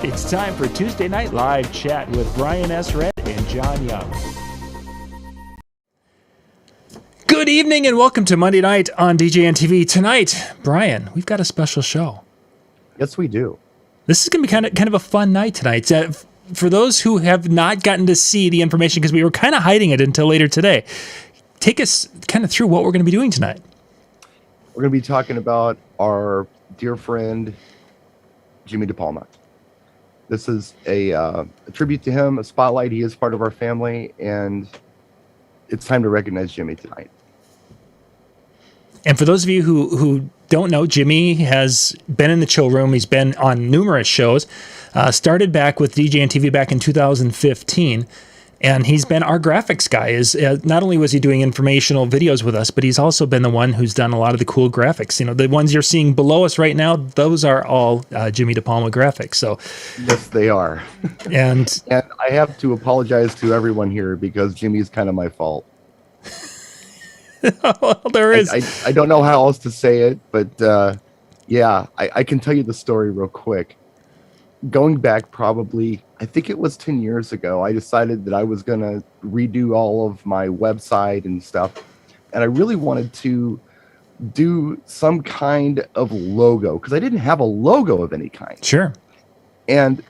It's time for Tuesday Night Live Chat with Brian S. Red and John Young. Good evening and welcome to Monday Night on DJNTV. Tonight, Brian, we've got a special show. Yes, we do. This is going to be kind of a fun night tonight. For those who have not gotten to see the information, because we were kind of hiding it until later today, take us kind of through what we're going to be doing tonight. We're going to be talking about our dear friend, Jimmy DePalma. This is a tribute to him, a spotlight. He is part of our family, and it's time to recognize Jimmy tonight. And for those of you who don't know, Jimmy has been in the chill room. He's been on numerous shows. Started back with DJNTV back in 2015. And he's been our graphics guy. Not only was he doing informational videos with us, but he's also been the one who's done a lot of the cool graphics. You know, the ones you're seeing below us right now, those are all Jimmy DePalma graphics. So, yes, they are. And I have to apologize to everyone here because Jimmy's kind of my fault. well, there is. I don't know how else to say it, but yeah, I can tell you the story real quick. Going back probably, I think it was 10 years ago, I decided that I was going to redo all of my website and stuff. And I really wanted to do some kind of logo because I didn't have a logo of any kind. Sure. And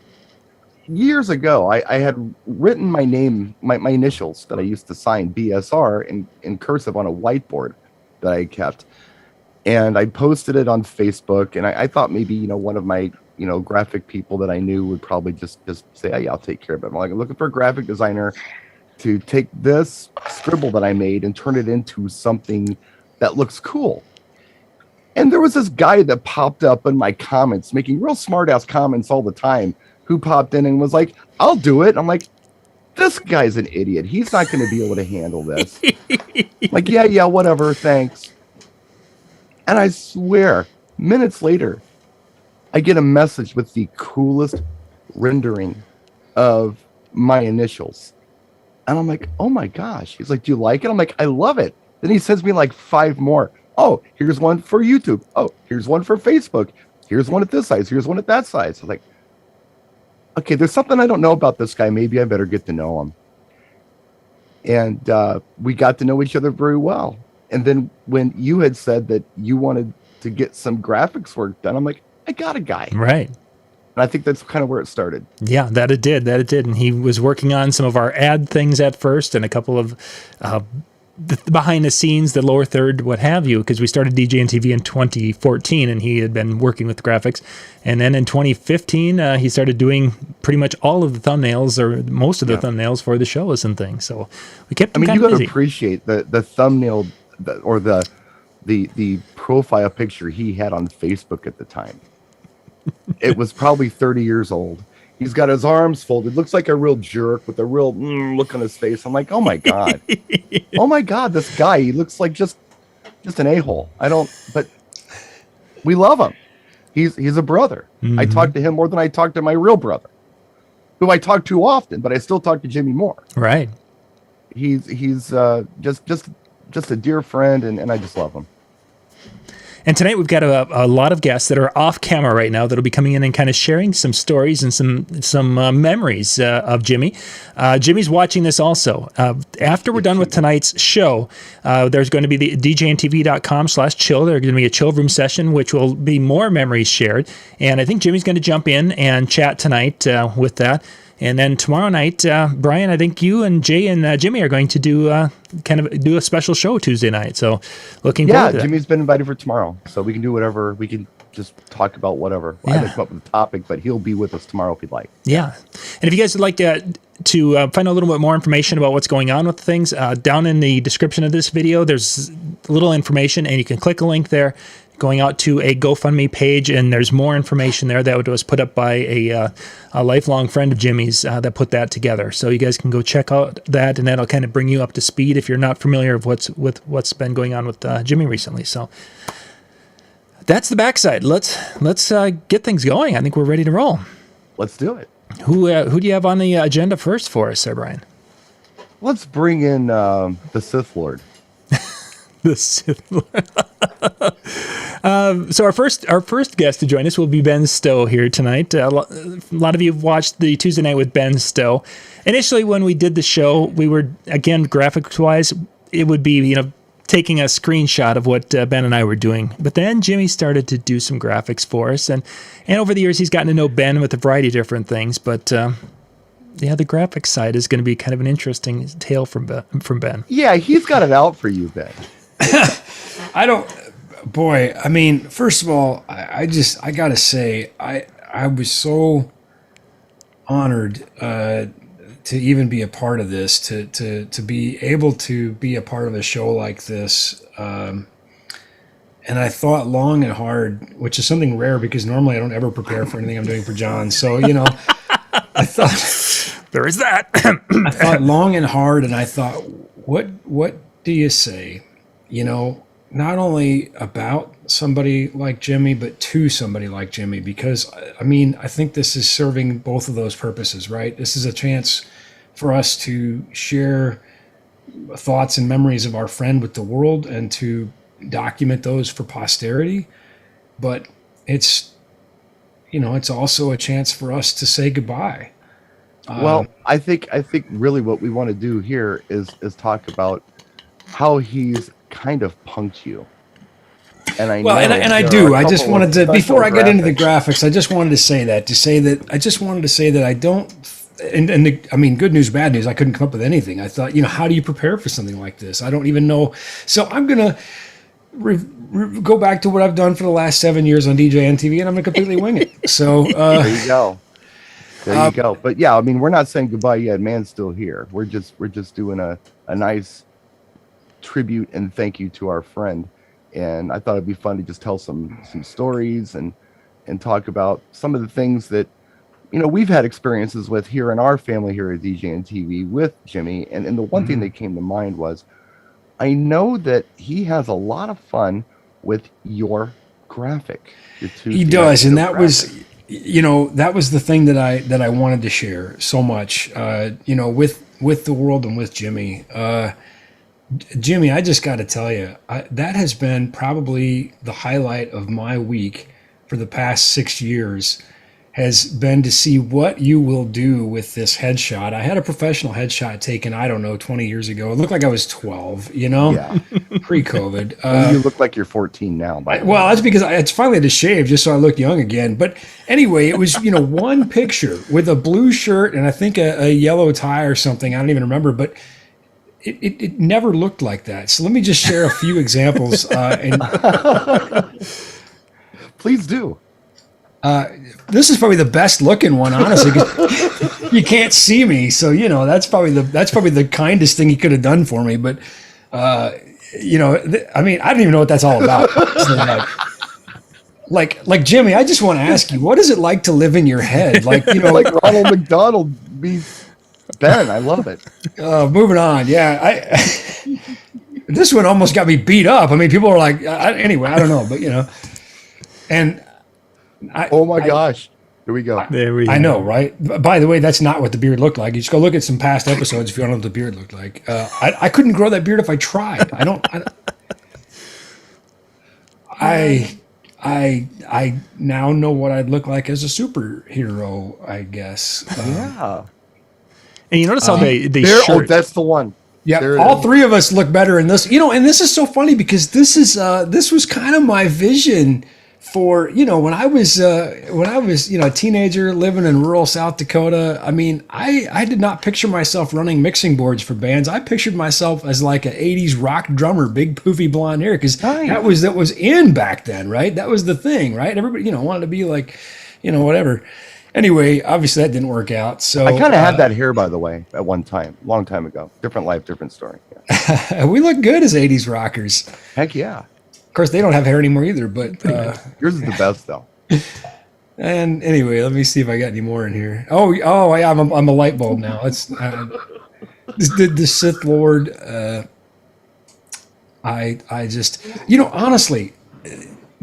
years ago, I had written my name, my initials that I used to sign, BSR, in cursive on a whiteboard that I kept. And I posted it on Facebook. And I thought maybe, one of my graphic people that I knew would probably just say, oh, yeah, I'll take care of it. I'm like, I'm looking for a graphic designer to take this scribble that I made and turn it into something that looks cool. And there was this guy that popped up in my comments, making real smart ass comments all the time, who popped in and was like, I'll do it. I'm like, this guy's an idiot. He's not going to be able to handle this. Like, yeah, whatever. Thanks. And I swear, minutes later, I get a message with the coolest rendering of my initials. And I'm like, oh my gosh. He's like, do you like it? I'm like, I love it. Then he sends me like 5 more. Oh, here's one for YouTube. Oh, here's one for Facebook. Here's one at this size. Here's one at that size. I'm like, okay, there's something I don't know about this guy. Maybe I better get to know him. And we got to know each other very well. And then when you had said that you wanted to get some graphics work done, I'm like, I got a guy. Right. And I think that's kind of where it started. Yeah, that it did. And he was working on some of our ad things at first and a couple of the behind the scenes, the lower third, what have you, because we started DJNTV in 2014 and he had been working with graphics. And then in 2015, he started doing pretty much all of the thumbnails or most of the thumbnails for the shows and things. So we kept him kind of busy. You got to appreciate the thumbnail or the profile picture he had on Facebook at the time. It was probably 30 years old. He's got his arms folded, looks like a real jerk with a real look on his face. I'm like, oh my god, oh my god, this guy, he looks like just an a-hole. But we love him. He's a brother. Mm-hmm. I talk to him more than I talk to my real brother, who I talk to often, but I still talk to Jimmy more. Right. He's just a dear friend, and I just love him. And tonight we've got a lot of guests that are off camera right now that'll be coming in and kind of sharing some stories and some memories of Jimmy. Jimmy's watching this also. After we're done with tonight's show, there's going to be the DJNTV.com/chill. There's going to be a chill room session, which will be more memories shared. And I think Jimmy's going to jump in and chat tonight with that. And then tomorrow night, Brian, I think you and Jay and Jimmy are going to do a special show Tuesday night. So looking forward to that. Jimmy's been invited for tomorrow, so we can do whatever. We can just talk about whatever. I didn't come up with a topic, but he'll be with us tomorrow if he'd like. Yeah. And if you guys would like to find a little bit more information about what's going on with things, down in the description of this video, there's a little information, and you can click a link there going out to a GoFundMe page, and there's more information there that was put up by a lifelong friend of Jimmy's that put that together. So you guys can go check out that, and that'll kind of bring you up to speed if you're not familiar with what's been going on with Jimmy recently. So that's the backside. Let's get things going. I think we're ready to roll. Let's do it. Who do you have on the agenda first for us, Sir Brian? Let's bring in the Sith Lord. The Sith Lord. So our first guest to join us will be Ben Stowe here tonight. A lot of you have watched the Tuesday Night with Ben Stowe. Initially, when we did the show, we were, again, graphics-wise, it would be, taking a screenshot of what Ben and I were doing. But then Jimmy started to do some graphics for us. And over the years, he's gotten to know Ben with a variety of different things. But the graphics side is going to be kind of an interesting tale from Ben. Yeah, he's got it out for you, Ben. I mean, first of all, I got to say, I was so honored to even be a part of this, to be able to be a part of a show like this. And I thought long and hard, which is something rare because normally I don't ever prepare for anything I'm doing for John. So, I thought there is that. I thought long and hard, and I thought, what do you say? Not only about somebody like Jimmy, but to somebody like Jimmy, because I mean, I think this is serving both of those purposes, right? This is a chance for us to share thoughts and memories of our friend with the world and to document those for posterity. But it's also a chance for us to say goodbye. Well, I think really what we want to do here is talk about how he's kind of punked you. And I just wanted to, before I get into the graphics, I just wanted to say that I don't, I mean, good news, bad news, I couldn't come up with anything. I thought, how do you prepare for something like this? I don't even know. So I'm going to go back to what I've done for the last 7 years on DJNTV, and I'm going to completely wing it. So there you go. There you go. But yeah, I mean, we're not saying goodbye yet. Man's still here. We're just doing a nice tribute and thank you to our friend. And I thought it'd be fun to just tell some stories and talk about some of the things that, we've had experiences with here in our family here at DJNTV with Jimmy. And the one thing that came to mind was, I know that he has a lot of fun with your graphic. He does. And that was, that was the thing that I wanted to share so much, with the world and with Jimmy. Jimmy, I just got to tell you, that has been probably the highlight of my week for the past 6 years, has been to see what you will do with this headshot. I had a professional headshot taken, 20 years ago. It looked like I was 12, Yeah. Pre-COVID. Well, you look like you're 14 now. That's because I finally had to shave just so I look young again. But anyway, it was, one picture with a blue shirt and I think a yellow tie or something. I don't even remember, but it never looked like that. So let me just share a few examples. Please do. This is probably the best looking one, honestly, 'cause you can't see me. So, that's probably the kindest thing he could have done for me. But, I mean, I don't even know what that's all about. So, like Jimmy, I just want to ask you, what is it like to live in your head? Like Ronald McDonald beats Ben. I love it. Moving on. Yeah. This one almost got me beat up. I mean, people are like, anyway, I don't know, but and oh my gosh. Here we go. There we go. I know, right? By the way, that's not what the beard looked like. You just go look at some past episodes if you don't know what the beard looked like. I couldn't grow that beard if I tried. I now know what I'd look like as a superhero, I guess. Yeah. And you notice how they there, shirt. oh, that's the one. Yeah, all three of us look better in this. And this is so funny because this was kind of my vision for, when I was a teenager living in rural South Dakota. I mean, I did not picture myself running mixing boards for bands. I pictured myself as like an 80s rock drummer, big poofy blonde hair, because that was in back then, right? That was the thing, right? Everybody, wanted to be like, whatever. Anyway, obviously that didn't work out. So I kind of had that hair, by the way, at one time, long time ago. Different life, different story. Yeah. We look good as 80s rockers. Heck yeah. Of course, they don't have hair anymore either, but yours is the best, though. And anyway, let me see if I got any more in here. Oh, yeah, I'm a light bulb now. It's the Sith Lord. I just, honestly,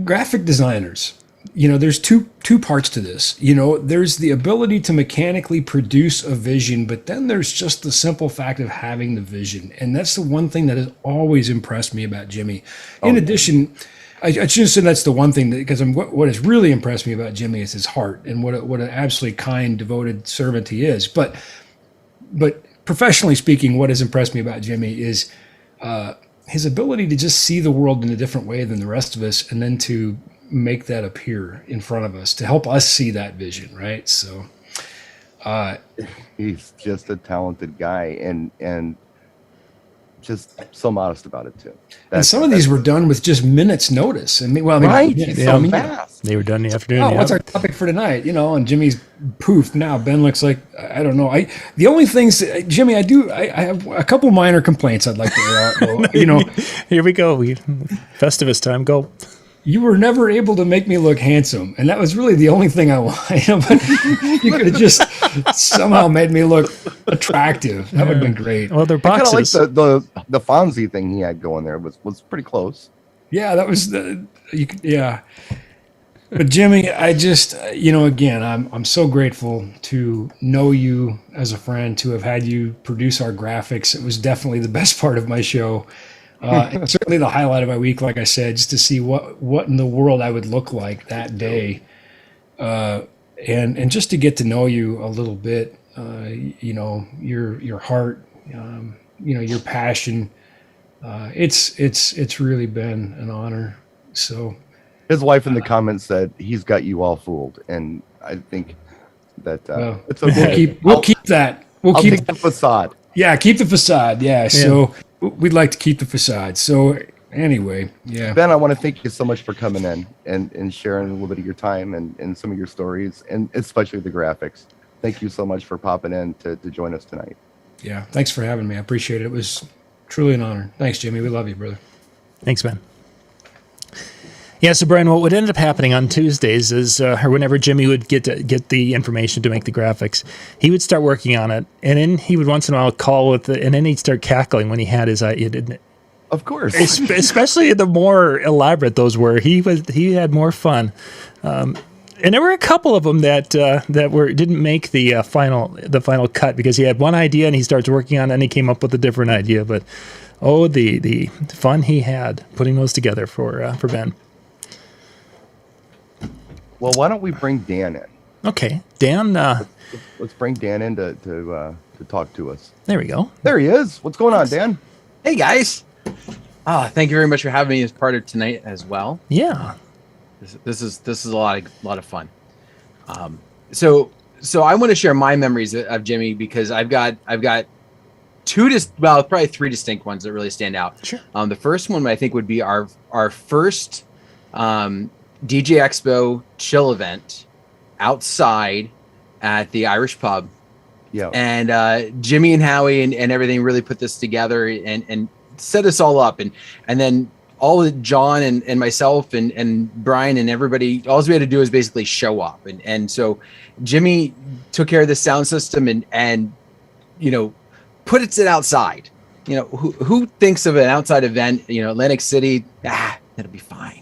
graphic designers. There's two parts to this. There's the ability to mechanically produce a vision, but then there's just the simple fact of having the vision. And that's the one thing that has always impressed me about Jimmy. In addition, I should say that's the one thing because what has really impressed me about Jimmy is his heart and what an absolutely kind, devoted servant he is. But professionally speaking, what has impressed me about Jimmy is his ability to just see the world in a different way than the rest of us, and then to make that appear in front of us to help us see that vision, right? So he's just a talented guy, and just so modest about it too. And some of these were done with just minutes notice. Right? So fast. They were done in the afternoon. Oh, what's our topic for tonight? And Jimmy's poof. Now Ben looks like, I don't know. The only things, Jimmy, I have a couple minor complaints I'd like to air out. Here we go. Festivus time. Go. You were never able to make me look handsome, and that was really the only thing I wanted. But you could have just somehow made me look attractive. That would have been great. Well, they're boxes. I kind of like the Fonzie thing he had going there was pretty close. Yeah, that was yeah. But Jimmy, I just again, I'm so grateful to know you as a friend, to have had you produce our graphics. It was definitely the best part of my show. And certainly the highlight of my week, like I said, just to see what in the world I would look like that day, and just to get to know you a little bit, your heart, your passion. It's really been an honor. So his wife in the comments said he's got you all fooled, and I think that it's okay. We'll keep that. I'll keep the facade. Yeah, keep the facade. Yeah. So we'd like to keep the facade. So anyway, yeah. Ben, I want to thank you so much for coming in and sharing a little bit of your time and some of your stories, and especially the graphics. Thank you so much for popping in to join us tonight. Yeah, thanks for having me. I appreciate it. It was truly an honor. Thanks, Jimmy. We love you, brother. Thanks, Ben. Yeah, so Brian, what would end up happening on Tuesdays is, or whenever Jimmy would get the information to make the graphics, he would start working on it, and then he would once in a while call with it, and then he'd start cackling when he had his idea, didn't it? Of course, especially the more elaborate those were. He had more fun, and there were a couple of them that didn't make the final cut because he had one idea and he starts working on it and he came up with a different idea. But the fun he had putting those together for Ben. Well, why don't we bring Dan in? Okay, Dan. Let's bring Dan in to talk to us. There we go. There he is. What's going on, Dan? Hey guys. Thank you very much for having me as part of tonight as well. Yeah. This is a lot of fun. So I want to share my memories of Jimmy because I've got probably three distinct ones that really stand out. Sure. The first one I think would be our first DJ Expo chill event outside at the Irish pub. Yeah. And Jimmy and Howie and everything really put this together and set us all up. And then all of John and myself and Brian and everybody, all we had to do is basically show up. And so Jimmy took care of the sound system and put it outside. Who thinks of an outside event, Atlantic City, that'll be fine.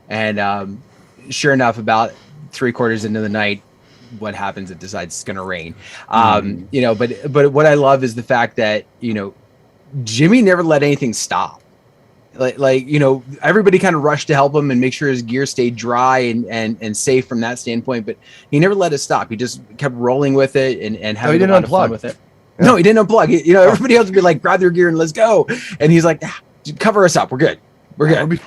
And sure enough, about 3/4 into the night, what happens? It decides it's going to rain. But what I love is the fact that, Jimmy never let anything stop. Like everybody kind of rushed to help him and make sure his gear stayed dry and safe from that standpoint. But he never let it stop. He just kept rolling with it and having a lot of fun with it. Yeah. No, he didn't unplug. Everybody else would be like, grab their gear and let's go. And he's like, cover us up. We're good. We're good.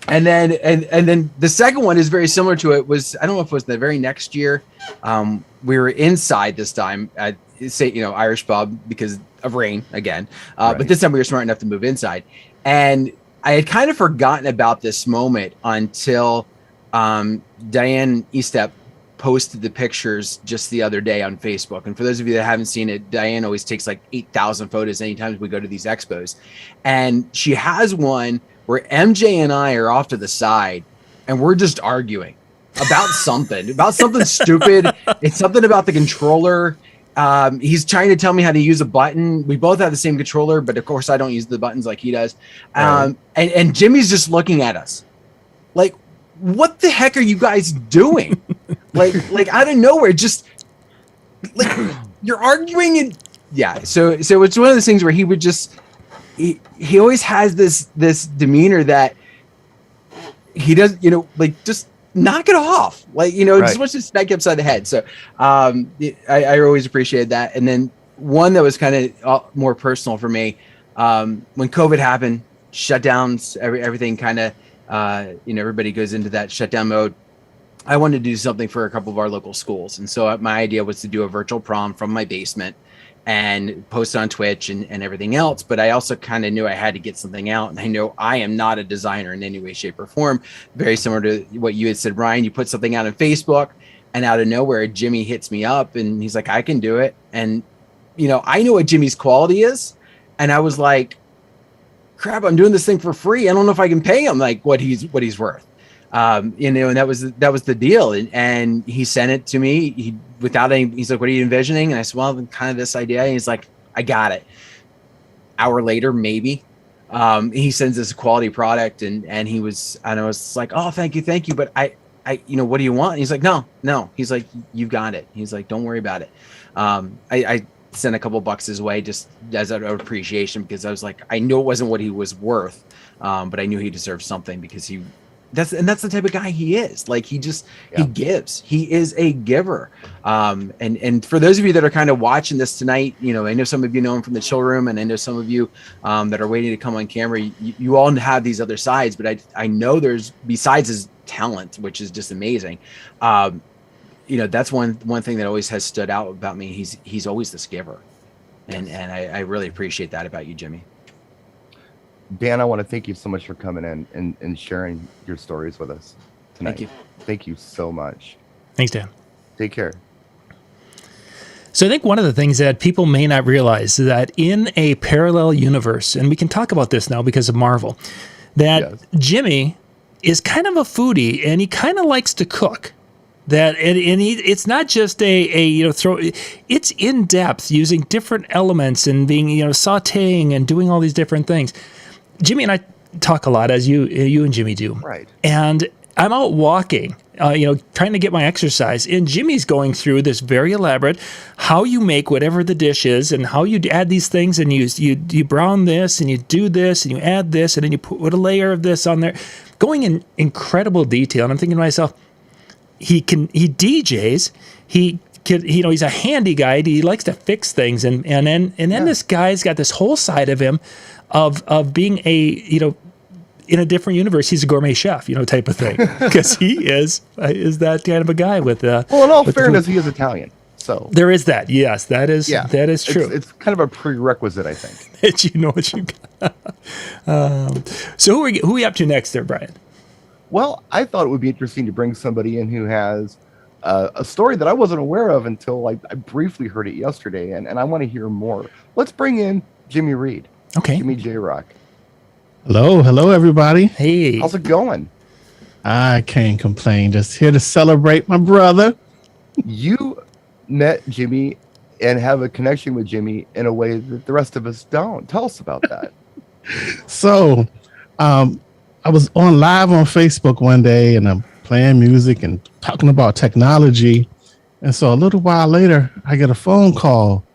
And then the second one is very similar to it. Was I don't know if it was the very next year. We were inside this time at Irish pub because of rain again. Right. But this time we were smart enough to move inside. And I had kind of forgotten about this moment until Diane Estep posted the pictures just the other day on Facebook. And for those of you that haven't seen it, Diane always takes like 8,000 photos anytime we go to these expos. And she has one where MJ and I are off to the side and we're just arguing about something stupid. It's something about the controller. He's trying to tell me how to use a button. We both have the same controller, but of course I don't use the buttons like he does. And Jimmy's just looking at us like, what the heck are you guys doing? like out of nowhere, just like you're arguing. And yeah. So it's one of those things where he would just, he always has this demeanor that he does, like just knock it off, like, just wants to smack you upside the head. So I always appreciated that. And then one that was kind of more personal for me, when COVID happened, shutdowns, everything kind of, everybody goes into that shutdown mode. I wanted to do something for a couple of our local schools. And so my idea was to do a virtual prom from my basement and post on Twitch and everything else. But I also kind of knew I had to get something out. And I know I am not a designer in any way, shape, or form. Very similar to what you had said, Ryan. You put something out on Facebook, and out of nowhere, Jimmy hits me up and he's like, I can do it. And, I know what Jimmy's quality is. And I was like, crap, I'm doing this thing for free. I don't know if I can pay him like what he's worth. And that was the deal. And he sent it to me. He's like, what are you envisioning? And I said, well, kind of this idea. And he's like, I got it. Hour later, maybe, he sends us a quality product. And I was like, oh, thank you. But I, what do you want? And he's like, no. He's like, you've got it. He's like, don't worry about it. I sent a couple bucks his way just as an appreciation, because I was like, I knew it wasn't what he was worth. But I knew he deserved something because that's the type of guy he is. Like he gives. He is a giver. And for those of you that are kind of watching this tonight, I know some of you know him from the chill room, and I know some of you that are waiting to come on camera. You all have these other sides, but I know there's, besides his talent, which is just amazing. That's one thing that always has stood out about me. He's always this giver, and I really appreciate that about you, Jimmy. Dan, I want to thank you so much for coming in and sharing your stories with us tonight. Thank you. Thank you so much. Thanks, Dan. Take care. So I think one of the things that people may not realize is that in a parallel universe, and we can talk about this now because of Marvel, that Jimmy is kind of a foodie and he kind of likes to cook. It's not just it's in depth, using different elements and being, sauteing and doing all these different things. Jimmy and I talk a lot, as you and Jimmy do. Right. And I'm out walking, trying to get my exercise. And Jimmy's going through this very elaborate, how you make whatever the dish is and how you add these things, and you brown this and you do this and you add this and then you put a layer of this on there, going in incredible detail. And I'm thinking to myself, he DJs, he's a handy guy. He likes to fix things. And then this guy's got this whole side of him of being in a different universe. He's a gourmet chef, type of thing, because he is that kind of a guy with well, in all fairness, he is Italian. So there is that. Yes, that is true. It's kind of a prerequisite, I think. That you know what you got. So who are we up to next there, Brian? Well, I thought it would be interesting to bring somebody in who has a story that I wasn't aware of until I briefly heard it yesterday, and I want to hear more. Let's bring in Jimmy Reed. Okay. Jimmy J. Rock. Hello, everybody. Hey. How's it going? I can't complain. Just here to celebrate my brother. You met Jimmy and have a connection with Jimmy in a way that the rest of us don't. Tell us about that. So, I was live on Facebook one day, and I'm playing music and talking about technology. And so a little while later, I get a phone call,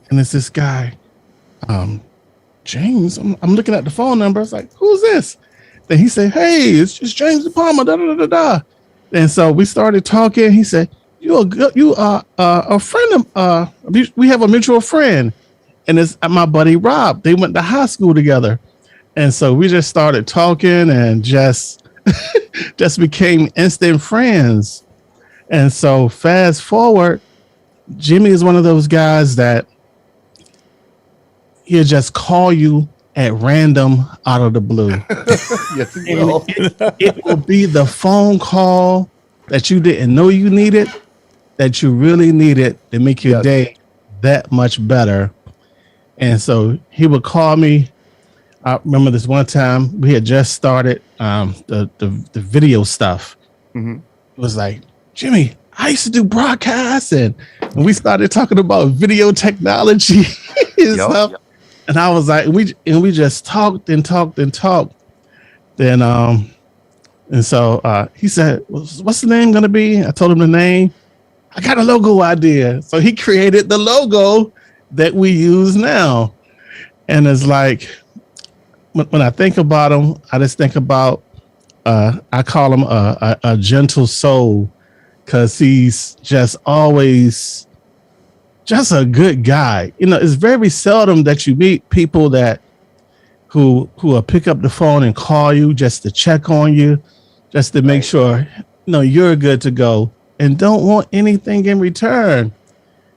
and it's this guy, James. I'm looking at the phone number. I was like, who's this? Then he said, hey, it's James DePalma, da da da da. And so we started talking. He said, you are a friend of, we have a mutual friend, and it's my buddy Rob. They went to high school together. And so we just started talking and just became instant friends. And so fast forward, Jimmy is one of those guys that he'll just call you at random out of the blue. Yes, he will. It will be the phone call that you didn't know you needed, that you really needed to make your day that much better. And so he would call me. I remember this one time we had just started the video stuff. Mm-hmm. It was like, Jimmy, I used to do broadcasts, and we started talking about video technology and stuff. Yep. And I was like, we just talked. Then and so he said, what's the name gonna be? I told him the name. I got a logo idea. So he created the logo that we use now. And it's like, when I think about him, I just think about I call him a gentle soul, because he's just always just a good guy. You know, it's very seldom that you meet people that who will pick up the phone and call you just to check on you, just to make sure you're good to go and don't want anything in return.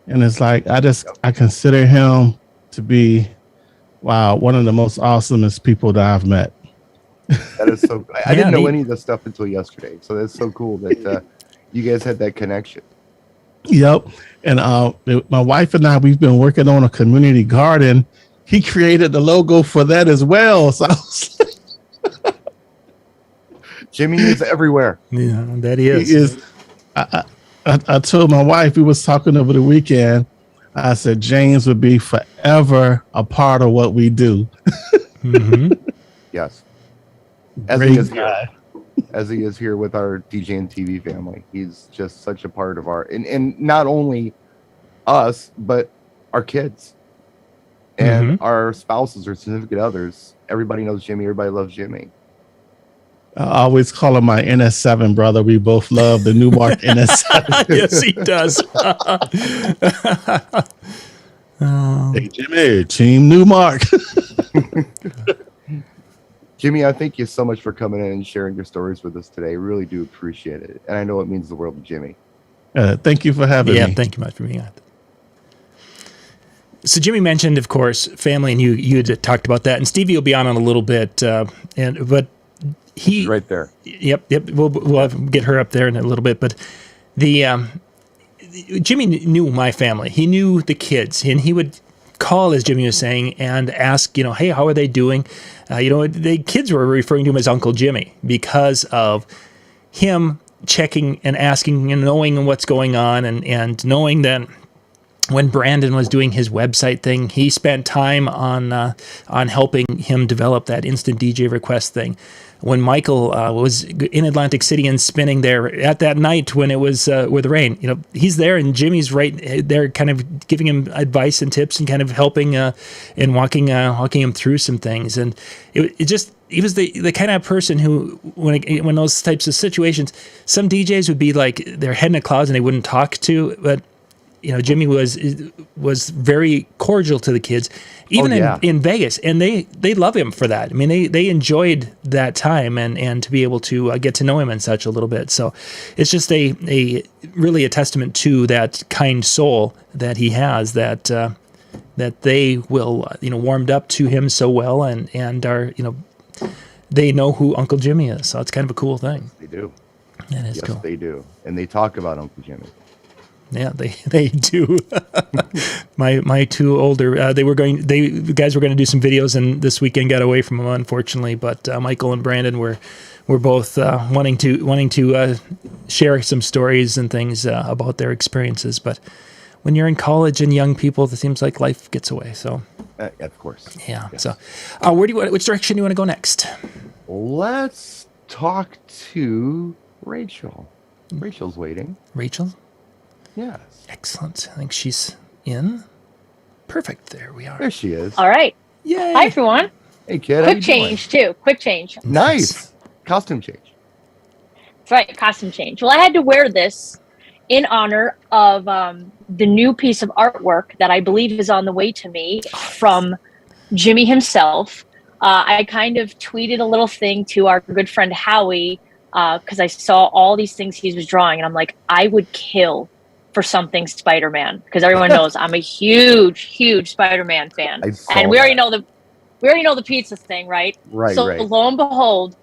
And it's like I consider him to be one of the most awesomest people that I've met. That is so. I didn't know any of this stuff until yesterday, so that's so cool that you guys had that connection. Yep. And my wife and I, we've been working on a community garden. He created the logo for that as well. So I was like, Jimmy is everywhere. Yeah, that he is. He is. I told my wife, we was talking over the weekend, I said James would be forever a part of what we do. Mm-hmm. Yes. As he is here with our DJNTV family. He's just such a part of our and not only us, but our kids and our spouses or significant others. Everybody knows Jimmy. Everybody loves Jimmy. I always call him my NS7 brother. We both love the Newmark NS7. Yes, he does. Hey, Jimmy, Team Newmark. Jimmy, I thank you so much for coming in and sharing your stories with us today. I really do appreciate it. And I know it means the world to Jimmy. Thank you for having me. Yeah, thank you much for being on. So Jimmy mentioned, of course, family, and you had talked about that. And Stevie will be on in a little bit. But he's right there. Yep. We'll get her up there in a little bit. But Jimmy knew my family. He knew the kids, and he would call, as Jimmy was saying, and ask, hey, how are they doing? The kids were referring to him as Uncle Jimmy because of him checking and asking and knowing what's going on, and knowing that when Brannan was doing his website thing, he spent time on helping him develop that instant DJ request thing. When Michael was in Atlantic City and spinning there at that night when it was with rain, he's there, and Jimmy's right there, kind of giving him advice and tips and kind of helping and walking him through some things. And he was the kind of person who, when those types of situations, some DJs would be like their head in a closet and they wouldn't talk to, but Jimmy was very cordial to the kids, even in Vegas, and they love him for that. I mean, they enjoyed that time and to be able to get to know him and such a little bit. So it's just a really a testament to that kind soul that he has, that they will warmed up to him so well, and are they know who Uncle Jimmy is. So it's kind of a cool thing. They do. That is cool. Yes, they do, and they talk about Uncle Jimmy. Yeah, they do. my two older, the guys were going to do some videos, and this weekend got away from them, unfortunately. But Michael and Brannan were both wanting to share some stories and things about their experiences. But when you're in college and young people, it seems like life gets away. So, of course. Yeah. Yes. So, which direction do you want to go next? Let's talk to Rachel. Rachel's waiting. Rachel? Yes. Excellent. I think she's in. Perfect. There we are. There she is. All right. Yay. Hi, everyone. Hey, kid. Quick change, too. Quick change. Nice. Costume change. That's right. Costume change. Well, I had to wear this in honor of the new piece of artwork that I believe is on the way to me from Jimmy himself. I kind of tweeted a little thing to our good friend Howie because I saw all these things he was drawing, and I'm like, I would kill for something Spider-Man, because everyone knows I'm a huge Spider-Man fan, and we already know the pizza thing, right? Right. So lo and behold,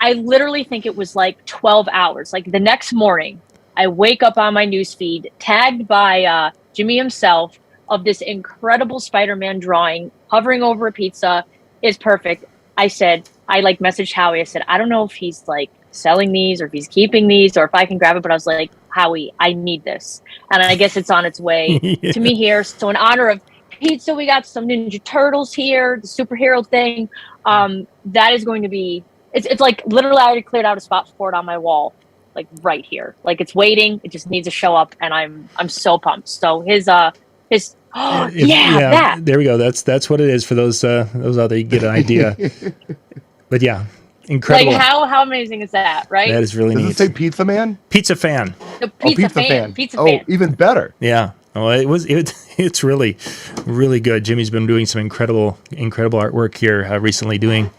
I literally think it was like 12 hours. Like the next morning, I wake up on my newsfeed tagged by Jimmy himself of this incredible Spider-Man drawing hovering over a pizza. Is perfect. I messaged Howie. I said, I don't know if he's like selling these or if he's keeping these or if I can grab it, but I was like, Howie, I need this. And I guess it's on its way to me here. So in honor of pizza, we got some Ninja Turtles here, the superhero thing. That is going to be, it's like literally I already cleared out a spot for it on my wall, like right here. Like it's waiting. It just needs to show up, and I'm so pumped. So his that. There we go. That's what it is for those out there. You get an idea. But yeah, Incredible. Like how amazing is that, right? That is really Does neat. it say Pizza Man? Pizza fan. The pizza fan. Pizza Oh, fan. even better. Yeah. Well, it's really, really good. Jimmy's been doing some incredible artwork here recently, doing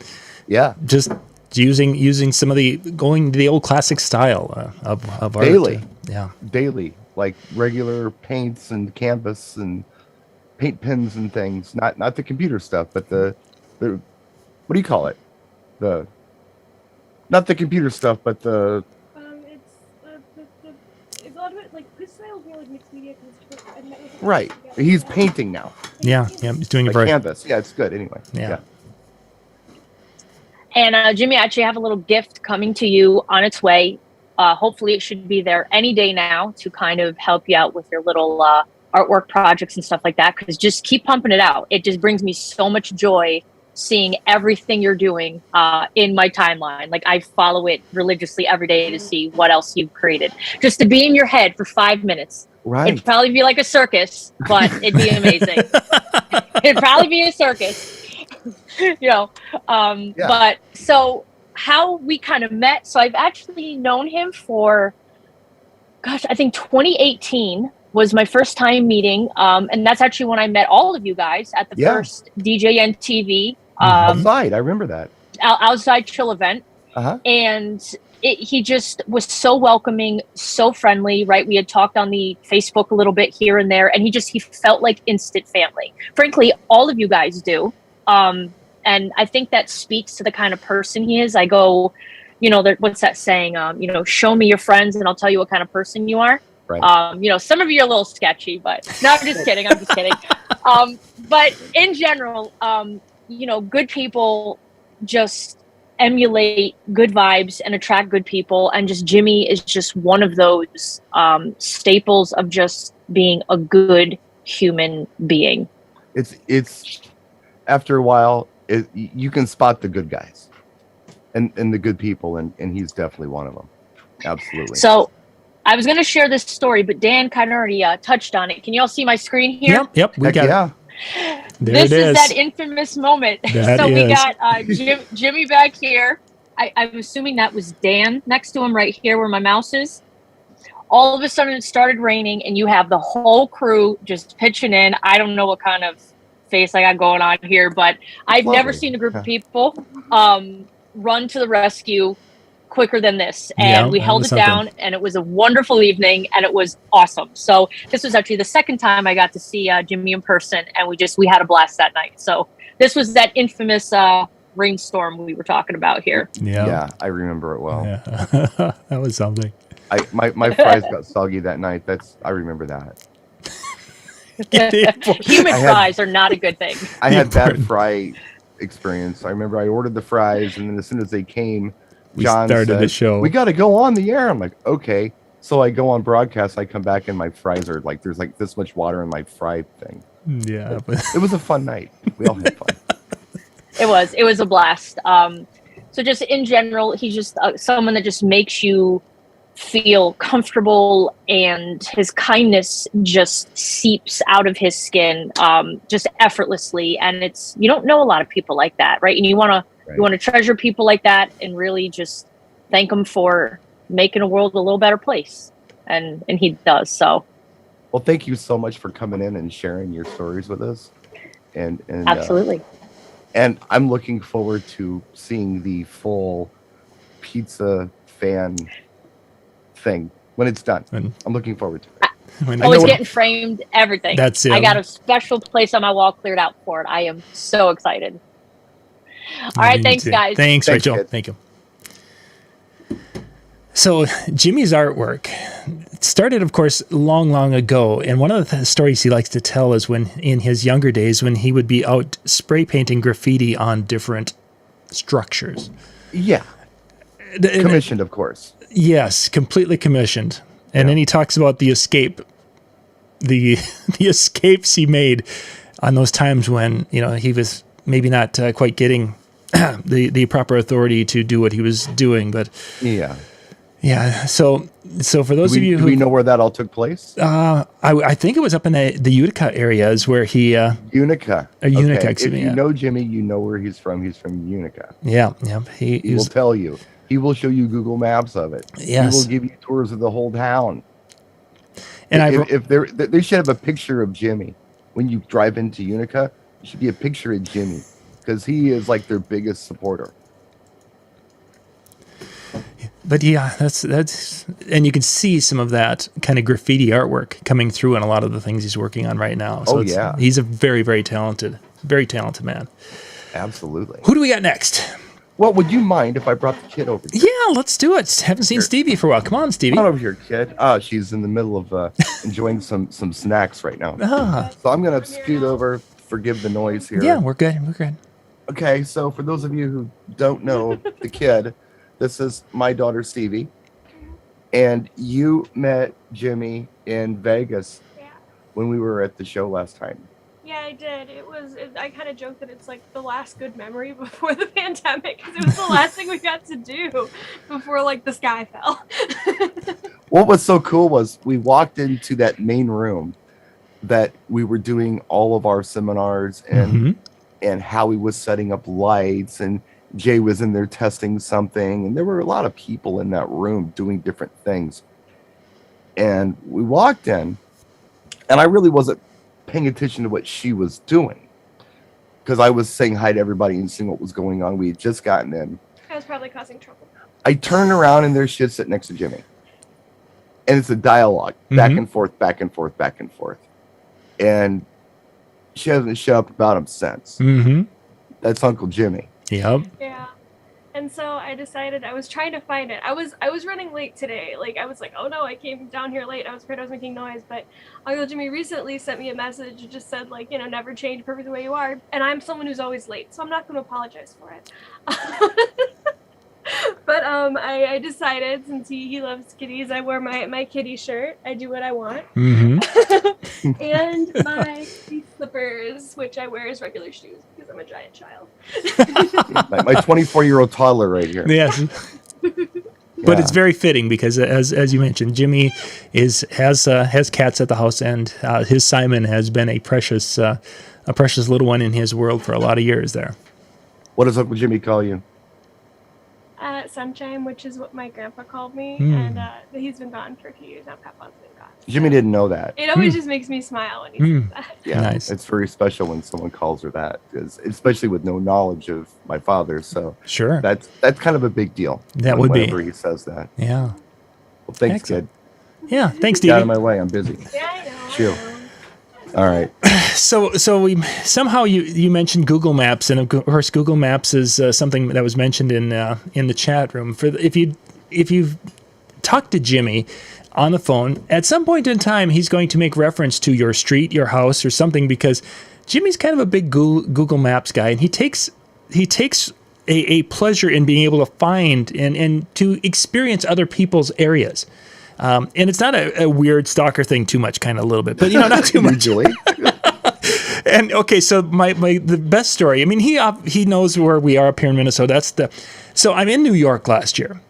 Yeah. just using some of going to the old classic style of art. Daily. Yeah. Daily, like regular paints and canvas and paint pens and things. Not the computer stuff, but the what do you call it? Not the computer stuff, but the It's a lot of it, like, this style is more like mixed media. right. He's painting now. Yeah. He's doing it Like very. canvas. Yeah, it's good. Anyway. Yeah. And Jimmy, I actually have a little gift coming to you on its way. Hopefully, it should be there any day now to kind of help you out with your little artwork projects and stuff like that. Because just keep pumping it out. It just brings me so much joy seeing everything you're doing in my timeline. Like, I follow it religiously every day to see what else you've created. Just to be in your head for 5 minutes. Right. It'd probably be like a circus, but it'd be amazing. It'd probably be a circus. Yeah. But so how we kind of met. So I've actually known him for, gosh, I think 2018 was my first time meeting. And that's actually when I met all of you guys at the first DJNTV outside. I remember that. Outside chill event. Uh-huh. And he just was so welcoming, so friendly, right? We had talked on the Facebook a little bit here and there, and he felt like instant family. Frankly, all of you guys do. And I think that speaks to the kind of person he is. I go, what's that saying? Show me your friends and I'll tell you what kind of person you are. Right. Some of you are a little sketchy, but no, I'm just kidding. I'm just kidding. But in general, good people just emulate good vibes and attract good people. And just Jimmy is just one of those staples of just being a good human being. It's after a while, you can spot the good guys and the good people, and he's definitely one of them. Absolutely. So I was going to share this story, but Dan kind of already touched on it. Can you all see my screen here? Yep. We got yeah. This is that infamous moment. We got Jimmy back here. I'm assuming that was Dan next to him right here where my mouse is. All of a sudden it started raining and you have the whole crew just pitching in. I don't know what kind of face I got going on here, but I've never seen a group of people run to the rescue quicker than this. And we held it down, and it was a wonderful evening, and it was awesome. So this was actually the second time I got to see Jimmy in person, and we had a blast that night. So this was that infamous rainstorm we were talking about here. Yeah, I remember it well. Yeah. That was something. My fries got soggy that night. I remember that. Humid fries are not a good thing. I had bad fry experience. I remember I ordered the fries, and then as soon as they came, John started said, the show. We got to go on the air. I'm like, okay. So I go on broadcast. I come back, and my fries are like, there's like this much water in my fry thing. Yeah, it was a fun night. We all had fun. It was a blast. So just in general, he's just someone that just makes you feel comfortable, and his kindness just seeps out of his skin just effortlessly. And you don't know a lot of people like that, right? And you want to treasure people like that and really just thank them for making a world a little better place. And he does. So well, thank you so much for coming in and sharing your stories with us. And absolutely. And I'm looking forward to seeing the full pizza fan thing when it's done. I'm looking forward to it. It's getting framed, everything. That's it. I got a special place on my wall cleared out for it. I am so excited. All right, thanks, guys. Thanks, Rachel. Kid. Thank you. So Jimmy's artwork started, of course, long ago. And one of the stories he likes to tell is when, in his younger days, when he would be out spray painting graffiti on different structures. Yeah. Commissioned, of course. Yes, completely commissioned. And then he talks about the escape, the escapes he made on those times when, he was maybe not quite getting the proper authority to do what he was doing. But Yeah. So for those of you do who we know where that all took place? I think it was up in the Utica area is where he Unica. Unica, Okay. excuse If me, you yeah. know Jimmy, you know where he's from. He's from Unica. Yeah, he He will was tell you. He will show you Google Maps of it. Yes. He will give you tours of the whole town. and if they should have a picture of Jimmy when you drive into Unica. It should be a picture of Jimmy because he is like their biggest supporter. But yeah, that's and you can see some of that kind of graffiti artwork coming through in a lot of the things he's working on right now. So yeah. He's a very, very talented man. Absolutely. Who do we got next? Well, would you mind if I brought the kid over here? Yeah, let's do it. Haven't seen Stevie for a while. Come on, Stevie. Come on over here, kid. She's in the middle of enjoying some snacks right now. Ah, So I'm going to scoot over. Forgive the noise here. yeah, we're good. We're good. Okay, so for those of you who don't know the kid, this is my daughter, Stevie. And you met Jimmy in Vegas Yeah. when we were at the show last time. Yeah, I did. I kind of joked that it's like the last good memory before the pandemic because it was the last thing we got to do before like the sky fell. What was so cool was we walked into that main room that we were doing all of our seminars and Howie was setting up lights and Jay was in there testing something. And there were a lot of people in that room doing different things. And we walked in and I really wasn't paying attention to what she was doing because I was saying hi to everybody and seeing what was going on. We had just gotten in. I was probably causing trouble. I turn around and there's shit sitting next to Jimmy. And it's a dialogue, back and forth, back and forth, back and forth. And she hasn't shut up about him since. Mm-hmm. That's Uncle Jimmy. Yep. Yeah. And so I decided I was trying to find it. I was running late today. Like I was like, oh no, I came down here late. I was afraid I was making noise. But Uncle Jimmy recently sent me a message and just said like, never change, perfect the way you are. And I'm someone who's always late, so I'm not going to apologize for it. But I decided since he loves kitties, I wear my kitty shirt. I do what I want. Mm-hmm. And my kitty slippers, which I wear as regular shoes because I'm a giant child. My 24-year-old toddler right here. Yes. But it's very fitting because, as you mentioned, Jimmy has cats at the house, and his Simon has been a precious little one in his world for a lot of years there. What does Uncle Jimmy call you? Sunshine, which is what my grandpa called me, and he's been gone for a few years now. Papa's been gone. Jimmy didn't know that. It always just makes me smile when he says that. Yeah, Nice. It's very special when someone calls her that, especially with no knowledge of my father. So Sure. that's kind of a big deal. That would be. Whenever he says that. Yeah. Well, thanks, Excellent. kid. Yeah. Thanks, Get out of Stevie. my way. I'm busy. Yeah, I know. Chill. All right. So we somehow you mentioned Google Maps, and of course Google Maps is something that was mentioned in the chat room. If you talk to Jimmy on the phone, at some point in time he's going to make reference to your street, your house, or something, because Jimmy's kind of a big Google Maps guy, and he takes a pleasure in being able to find and to experience other people's areas. And it's not a weird stalker thing too much, kind of a little bit, but not too much. Usually. And okay, so the best story. I mean, he knows where we are up here in Minnesota. So I'm in New York last year,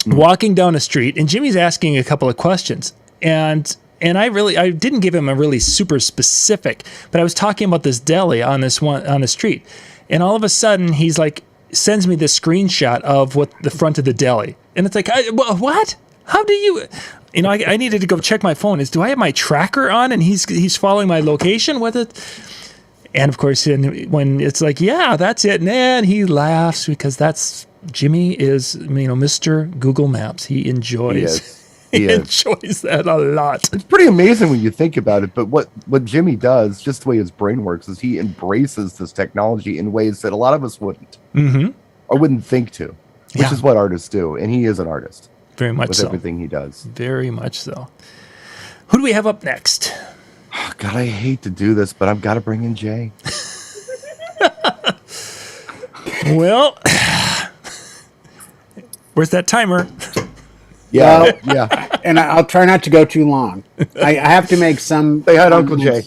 walking down a street, and Jimmy's asking a couple of questions, and I didn't give him a really super specific, but I was talking about this deli on the street, and all of a sudden he's like sends me this screenshot of what the front of the deli, and it's like, what? How do you? I needed to go check my phone. Do I have my tracker on and he's following my location with it? And of course, when it's like, yeah, that's it, and he laughs because Jimmy is, Mr. Google Maps. He enjoys. He is. Enjoys that a lot. It's pretty amazing when you think about it. But what Jimmy does, just the way his brain works, is he embraces this technology in ways that a lot of us wouldn't or wouldn't think to, which is what artists do. And he is an artist. Very much with so. Everything he does. Very much so. Who do we have up next? Oh, God, I hate to do this, but I've got to bring in Jay. Well, where's that timer? Yeah, Well, yeah. And I'll try not to go too long. I have to make some. Say hi to Uncle Jay.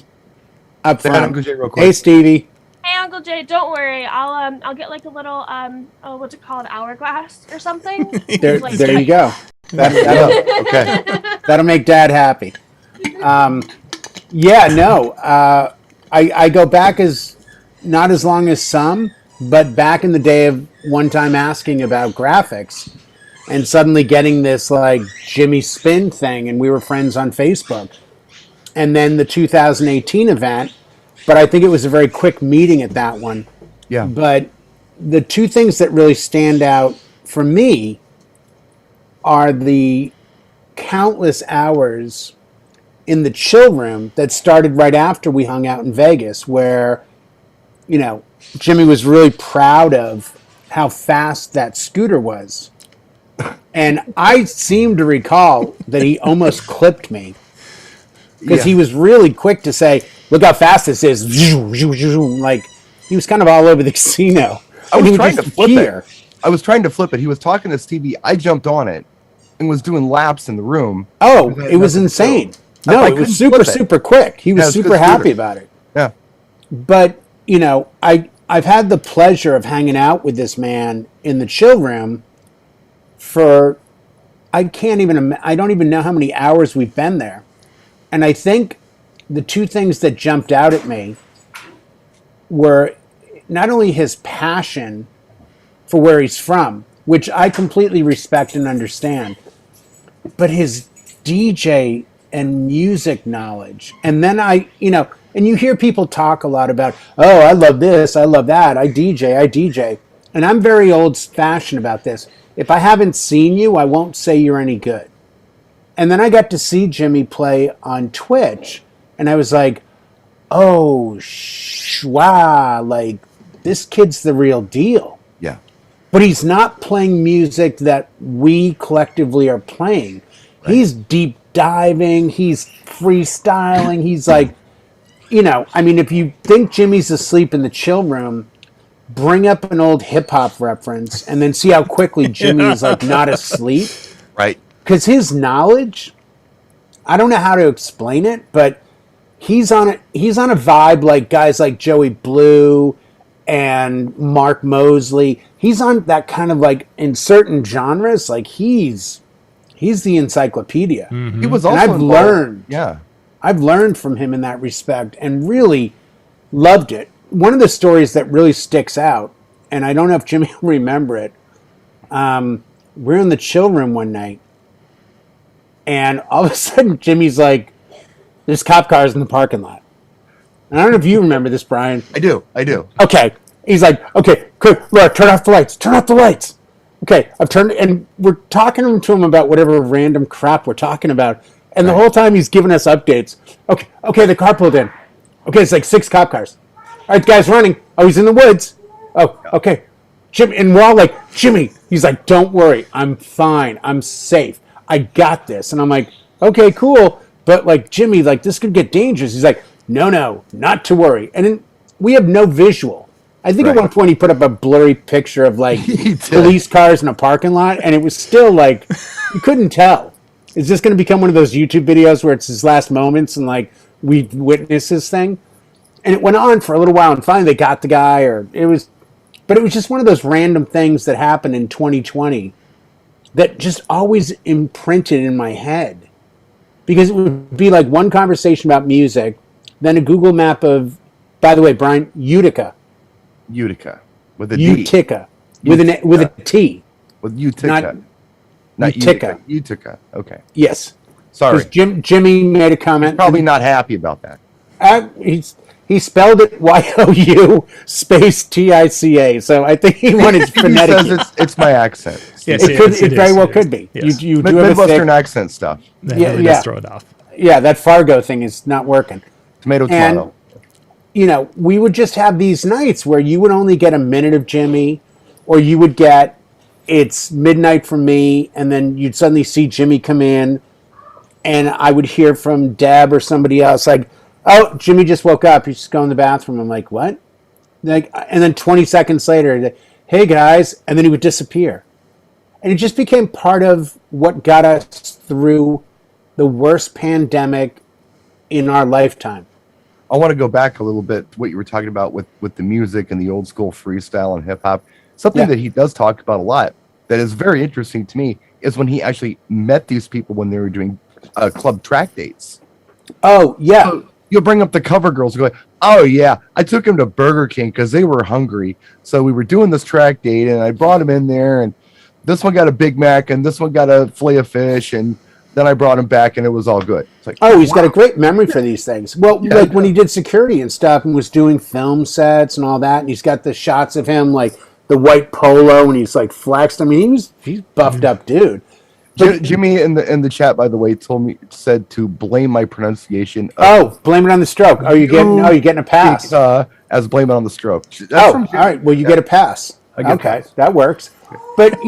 Up Say hi to front. Uncle Jay real quick. Hey, Stevie. Hey, Uncle Jay, don't worry. I'll get like a little what's it called, hourglass or something. There Like- you go. That'll make Dad happy. Yeah, no. I go back as not as long as some, but back in the day of one time asking about graphics and suddenly getting this like Jimmy Spin thing, and we were friends on Facebook. And then the 2018 event, but I think it was a very quick meeting at that one. Yeah. But the two things that really stand out for me are the countless hours in the chill room that started right after we hung out in Vegas, where, you know, Jimmy was really proud of how fast that scooter was. And I seem to recall that he almost clipped me because he was really quick to say, look how fast this is. Like, he was kind of all over the casino. I was trying to flip it. He was talking to Stevie. I jumped on it and was doing laps in the room. Oh, it was insane. No, it was super quick. He was super happy about it. Yeah. But, you know, I've had the pleasure of hanging out with this man in the chill room for, I don't even know how many hours we've been there. And I think the two things that jumped out at me were not only his passion for where he's from, which I completely respect and understand, but his DJ and music knowledge. And then and you hear people talk a lot about, oh, I love this, I love that, I DJ. And I'm very old-fashioned about this. If I haven't seen you, I won't say you're any good. And then I got to see Jimmy play on Twitch, and I was like, oh, wow, like, this kid's the real deal. Yeah. But he's not playing music that we collectively are playing. Right. He's deep diving, he's freestyling, he's like, you know, I mean, if you think Jimmy's asleep in the chill room, bring up an old hip-hop reference and then see how quickly Jimmy is like not asleep. Right. Because his knowledge, I don't know how to explain it, but he's on a vibe like guys like Joey Blue and Mark Mosley. He's on that kind of like, in certain genres, like he's the encyclopedia. Mm-hmm. He was also I've learned from him in that respect and really loved it. One of the stories that really sticks out, and I don't know if Jimmy will remember it, we're in the chill room one night, and all of a sudden Jimmy's like, there's cop cars in the parking lot. And I don't know if you remember this, Brian. I do. Okay. He's like, okay, quick, Laura, turn off the lights. Okay, I've turned, and we're talking to him about whatever random crap we're talking about. And the whole time he's giving us updates. Okay, the car pulled in. Okay, it's like 6 cop cars. All right, the guy's running. Oh, he's in the woods. Oh, okay. Jimmy, and we're all like, Jimmy. He's like, don't worry. I'm fine. I'm safe. I got this. And I'm like, okay, cool. But like, Jimmy, like this could get dangerous. He's like, no, not to worry. And then we have no visual. I think at one point he put up a blurry picture of like police cars in a parking lot. And it was still like, you couldn't tell. Is this going to become one of those YouTube videos where it's his last moments and like we witness this thing? And it went on for a little while, and finally they got the guy, but it was just one of those random things that happened in 2020 that just always imprinted in my head. Because it would be like one conversation about music, then a Google map of, by the way, Brian, Utica. With a D. Utica. With a T. With Utica. Not Utica. Utica. Okay. Yes. Sorry. Jimmy made a comment. He's probably not happy about that. He spelled it Y-O-U space T-I-C-A. So I think he wanted phonetic. He says it's my accent. Yes, it very well could be. Yes. You do Midwestern accent stuff. Just throw it off. Yeah, that Fargo thing is not working. Tomato. And, you know, we would just have these nights where you would only get a minute of Jimmy, or you would get, it's midnight for me, and then you'd suddenly see Jimmy come in, and I would hear from Deb or somebody else, like, oh, Jimmy just woke up. He's just going to the bathroom. I'm like, what? Like, and then 20 seconds later, hey, guys, and then he would disappear. And it just became part of what got us through the worst pandemic in our lifetime. I want to go back a little bit to what you were talking about with the music and the old school freestyle and hip hop. Something that he does talk about a lot that is very interesting to me is when he actually met these people when they were doing club track dates. Oh, yeah. So you'll bring up the cover girls and go, oh, yeah, I took him to Burger King because they were hungry. So we were doing this track date, and I brought him in there, and this one got a Big Mac, and this one got a fillet of fish, and then I brought him back, and it was all good. It's like, oh, he's got a great memory for these things. Well, like when he did security and stuff and was doing film sets and all that, and he's got the shots of him, like the white polo, and he's like flexed. I mean, he's buffed up dude. Jimmy in the chat, by the way, said to blame my pronunciation. Blame it on the stroke. Oh, you getting a pass? As blame it on the stroke. All right. Well, you get a pass. Okay, that works. But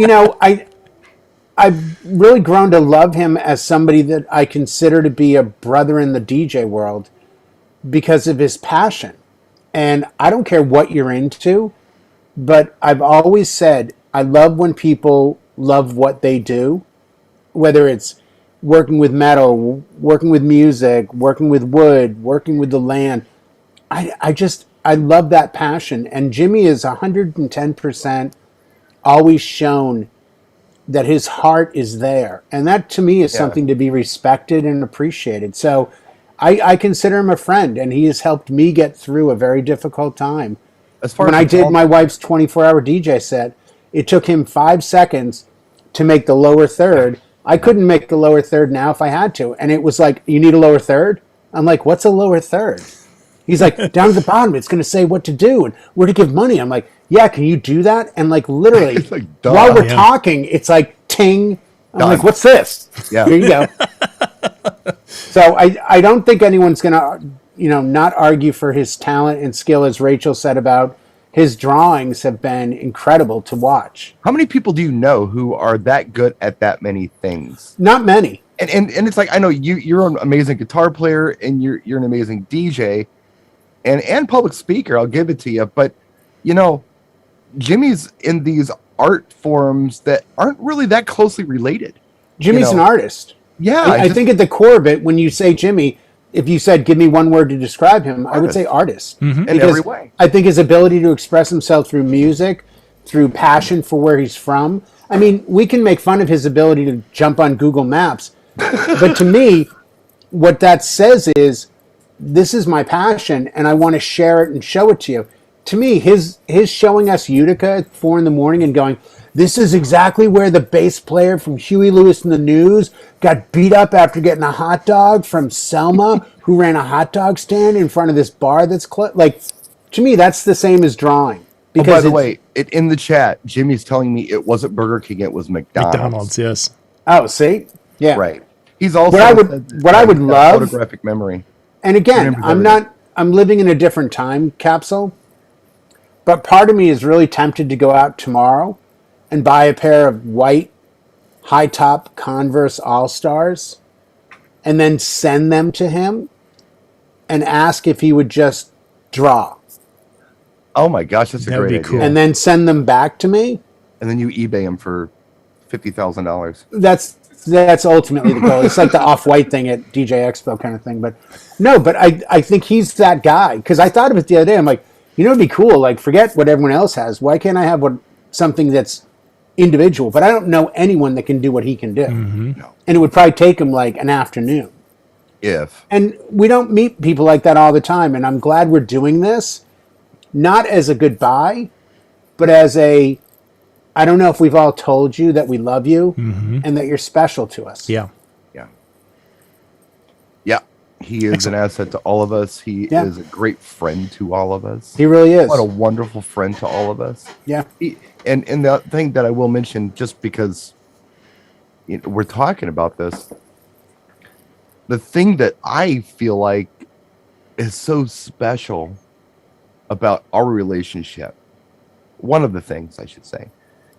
I've really grown to love him as somebody that I consider to be a brother in the DJ world because of his passion. And I don't care what you're into, but I've always said I love when people love what they do. Whether it's working with metal, working with music, working with wood, working with the land. I love that passion. And Jimmy is 110% always shown that his heart is there. And that to me is something to be respected and appreciated. So I consider him a friend, and he has helped me get through a very difficult time. When I did my wife's 24-hour DJ set, it took him 5 seconds to make the lower third. I couldn't make the lower third now if I had to. And it was like, you need a lower third? I'm like, what's a lower third? He's like, down at the bottom, it's going to say what to do and where to give money. I'm like, yeah, can you do that? And like literally, like, while we're talking, it's like ting. I'm like, what's this? Yeah. Here you go. So I don't think anyone's going to, not argue for his talent and skill, as Rachel said about his drawings have been incredible to watch. How many people do you know who are that good at that many things? Not many. And it's like, I know you're an amazing guitar player and you're an amazing DJ and public speaker. I'll give it to you. But, Jimmy's in these art forms that aren't really that closely related. Jimmy's an artist. Yeah. I think at the core of it, when you say Jimmy, if you said, give me one word to describe him, I would say artist. Mm-hmm. In every way. I think his ability to express himself through music, through passion for where he's from. I mean, we can make fun of his ability to jump on Google Maps. But to me, what that says is, this is my passion, and I want to share it and show it to you. To me, his showing us Utica at 4 a.m. and going, this is exactly where the bass player from Huey Lewis and the News got beat up after getting a hot dog from Selma, who ran a hot dog stand in front of this bar that's like, to me, that's the same as drawing. Because by the way, in the chat, Jimmy's telling me it wasn't Burger King, it was McDonald's. McDonald's, yes. Oh, see? Yeah. Right. He's also what I would love photographic memory. And again, I'm living in a different time capsule, but part of me is really tempted to go out tomorrow and buy a pair of white high-top Converse All-Stars and then send them to him and ask if he would just draw. Oh my gosh, that's a great idea. Cool. And then send them back to me. And then you eBay them for $50,000. That's ultimately the goal. It's like the Off-White thing at DJ Expo kind of thing. But no, I think he's that guy. Because I thought of it the other day. I'm like, it'd be cool. Like, forget what everyone else has. Why can't I have something that's individual? But I don't know anyone that can do what he can do. Mm-hmm. No. And it would probably take him like an afternoon. And we don't meet people like that all the time. And I'm glad we're doing this, not as a goodbye, but as I don't know if we've all told you that we love you and that you're special to us. Yeah. He is an asset to all of us. He is a great friend to all of us. He really is. What a wonderful friend to all of us. Yeah. And the thing that I will mention, just because we're talking about this, the thing that I feel like is so special about our relationship, one of the things I should say,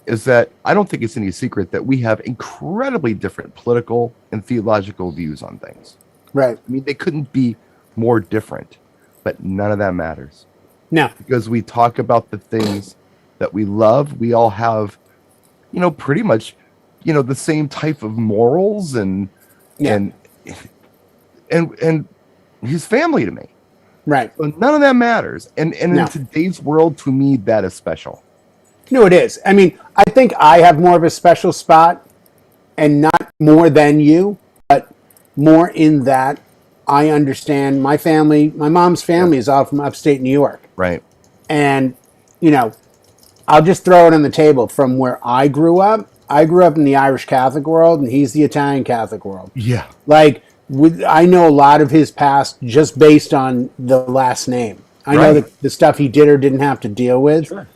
is that I don't think it's any secret that we have incredibly different political and theological views on things. Right. I mean, they couldn't be more different, but none of that matters. No. Because we talk about the things that we love. We all have, pretty much, the same type of morals and he's family to me. Right. So none of that matters. And in today's world, to me, that is special. No, it is. I mean, I think I have more of a special spot, and not more than you, but more in that I understand my family. My mom's family is all from upstate New York. Right. And, I'll just throw it on the table from where I grew up. I grew up in the Irish Catholic world, and he's the Italian Catholic world. Yeah. Like, I know a lot of his past just based on the last name. I know that the stuff he did or didn't have to deal with. Sure.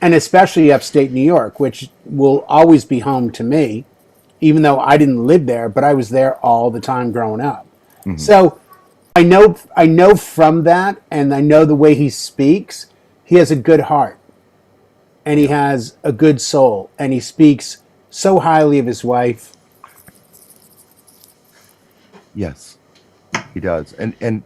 And especially upstate New York, which will always be home to me, even though I didn't live there, but I was there all the time growing up. Mm-hmm. So I know from that, and I know the way he speaks, he has a good heart. And he has a good soul, and he speaks so highly of his wife. Yes, he does. And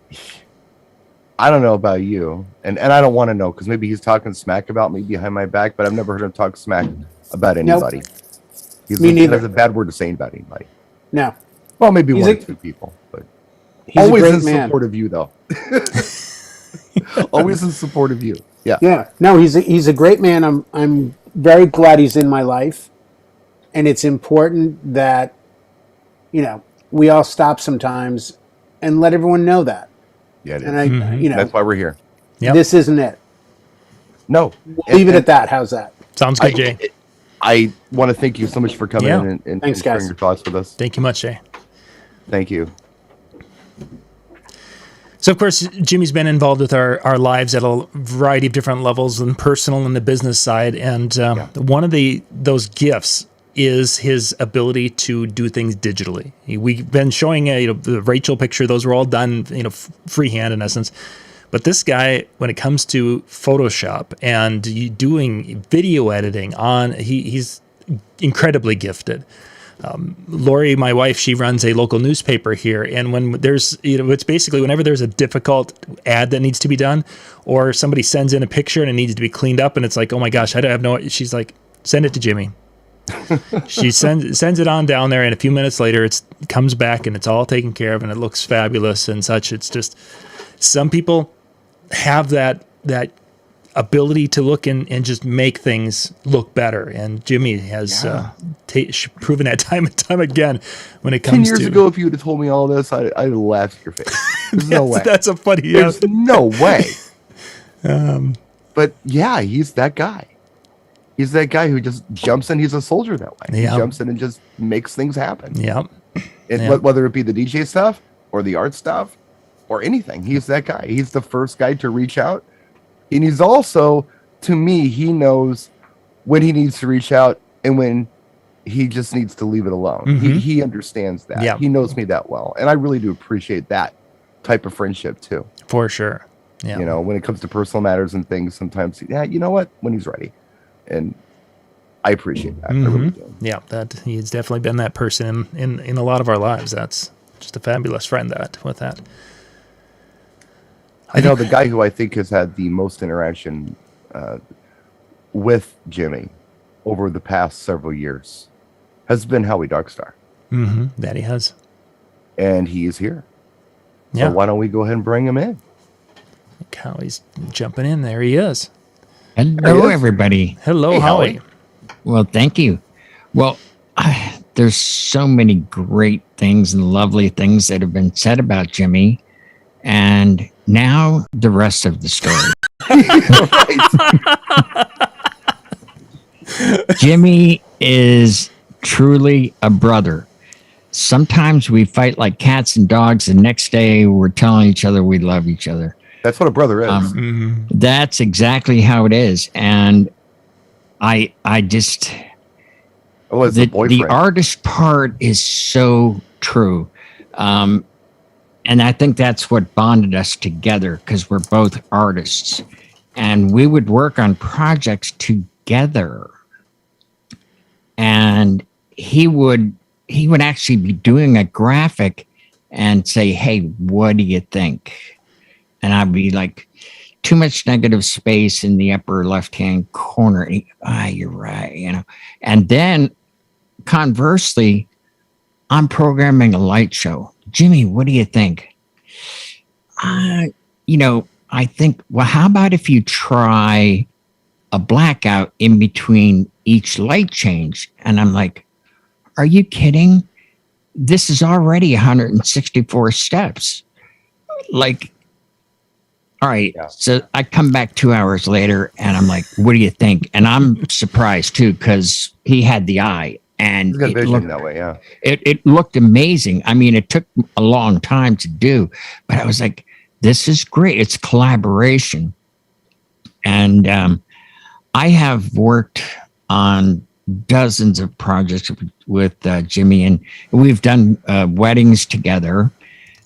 I don't know about you, and I don't want to know, because maybe he's talking smack about me behind my back, but I've never heard him talk smack about anybody. Nope. He has a bad word to say about anybody. No. Well, maybe one or two people, but he's always a great in man. support of you, though. Always in support of you. Yeah. Yeah. No, he's a great man. I'm very glad he's in my life, and it's important that we all stop sometimes and let everyone know that. Yeah, it is. And that's why we're here. Yep. This isn't it. No. Leave it at that. How's that? Sounds good, Jay. I want to thank you so much for coming in and Thanks, sharing guys. your thoughts with us. Thank you much, Jay. Thank you. So, of course, Jimmy's been involved with our lives at a variety of different levels, and personal and the business side. And one of those gifts is his ability to do things digitally. We've been showing the Rachel picture; those were all done freehand in essence. But this guy, when it comes to Photoshop and doing video editing, he's incredibly gifted. Lori, my wife, she runs a local newspaper here, and when there's, it's basically whenever there's a difficult ad that needs to be done, or somebody sends in a picture and it needs to be cleaned up, and it's like, oh my gosh, I don't have no. She's like, send it to Jimmy. She sends it on down there, and a few minutes later, it comes back and it's all taken care of, and it looks fabulous and such. It's just, some people have that ability to look and just make things look better, and Jimmy has proven that time and time again when it comes 10 years ago, if you would have told me all this, I'd have laughed at your face. There's no way. That's a funny. There's no way. But yeah, he's that guy. He's that guy who just jumps in. He's a soldier that way. He jumps in and just makes things happen. Yep. Whether it be the DJ stuff or the art stuff or anything, he's that guy. He's the first guy to reach out. And he's also, to me, he knows when he needs to reach out and when he just needs to leave it alone. Mm-hmm. He understands that. Yeah. He knows me that well. And I really do appreciate that type of friendship too. For sure. Yeah. When it comes to personal matters and things, sometimes, you know what? When he's ready. And I appreciate that. Mm-hmm. I really do. Yeah, that he's definitely been that person in a lot of our lives. That's just a fabulous friend with that. I know the guy who I think has had the most interaction with Jimmy over the past several years has been Howie Darkstar. Mm-hmm. That he has. And he is here. Yeah. So why don't we go ahead and bring him in? Look how he's jumping in. There he is. Hello, everybody. Hello, Hey, Howie. Well, thank you. Well, there's so many great things and lovely things that have been said about Jimmy. And now the rest of the story. Jimmy is truly a brother. Sometimes we fight like cats and dogs, and next day we're telling each other we love each other. That's what a brother is. Mm-hmm. That's exactly how it is. And I just, the artist part is so true. And I think that's what bonded us together, because we're both artists, and we would work on projects together. And he would actually be doing a graphic and say, "Hey, what do you think?" And I'd be like, "Too much negative space in the upper left-hand corner." You're right, And then conversely, I'm programming a light show. "Jimmy, what do you think?" I think, well, how about if you try a blackout in between each light change. And I'm like, are you kidding? This is already 164 steps. Like, all right. Yeah. So I come back 2 hours later and I'm like, what do you think? And I'm surprised too, because he had the eye and He's got it vision looked, that way. Yeah. it looked amazing. I mean, it took a long time to do, but I was like, this is great. It's collaboration. And I have worked on dozens of projects with Jimmy, and we've done weddings together.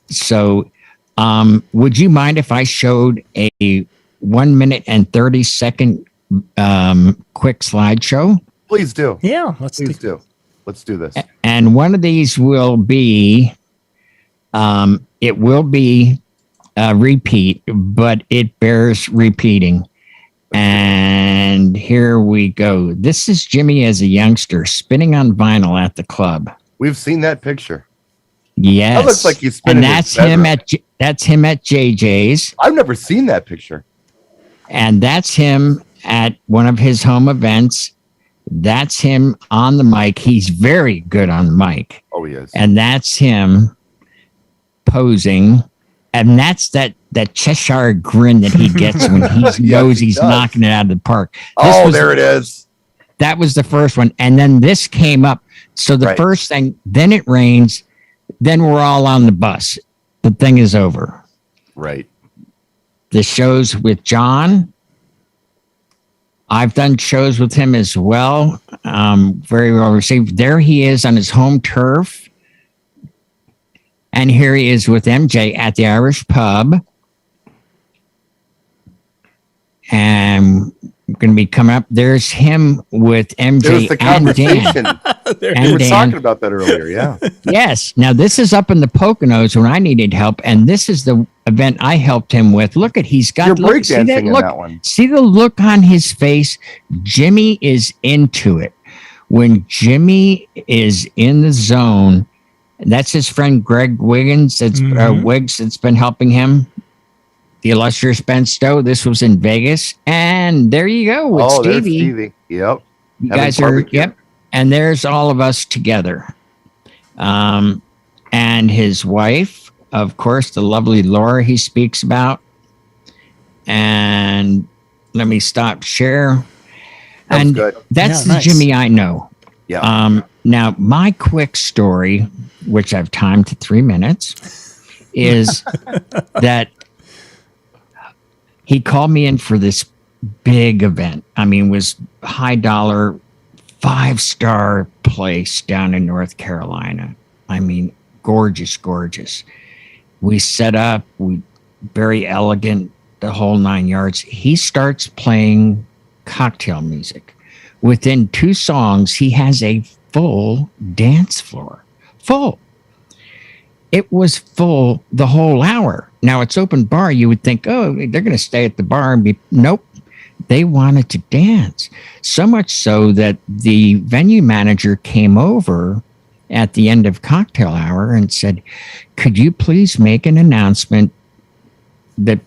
So would you mind if I showed a 1 minute and 30-second quick slideshow? Please do. Yeah, Please do. Let's do this. And one of these will be, it will be a repeat, but it bears repeating. And here we go. This is Jimmy as a youngster spinning on vinyl at the club. We've seen that picture. Yes. That looks like he's spinning. And that's him at JJ's. I've never seen that picture. And that's him at one of his home events. That's him on the mic. He's very good on the mic. Oh, he is. And that's him posing. And that's that Cheshire grin that he gets when he knows he's knocking it out of the park. There it is. That was the first one. And then this came up. So the first thing, then it rains. Then we're all on the bus. The thing is over. Right. The shows with John. I've done shows with him as well. Very well received. There he is on his home turf. And here he is with MJ at the Irish pub. And I'm going to be coming up. There's him with MJ There's the and conversation. Dan. We were talking about that earlier. Yeah. Yes. Now, this is up in the Poconos when I needed help. And this is the event I helped him with. Look at, he's got You're look, see breakdancing that in look, that one. see the look on his face. Jimmy is into it. When Jimmy is in the zone, that's his friend Greg Wiggins. That's Wiggs that's been helping him. The illustrious Ben Stowe. This was in Vegas, and there you go with Stevie. There's Stevie. Yep. You guys are and there's all of us together. And his wife, of course, the lovely Laura he speaks about. And let me stop share. And that's the Jimmy I know. Yeah. Now, my quick story, which I've timed to 3 minutes, is that he called me in for this big event. I mean, it was high dollar, 5-star place down in North Carolina. I mean, gorgeous, gorgeous. We set up, very elegant, the whole 9 yards. He starts playing cocktail music. Within 2 songs, he has a full dance floor. Full. It was full the whole hour. Now it's open bar. You would think, oh, they're going to stay at the bar and be, nope. They wanted to dance. So much so that the venue manager came over at the end of cocktail hour and said, could you please make an announcement that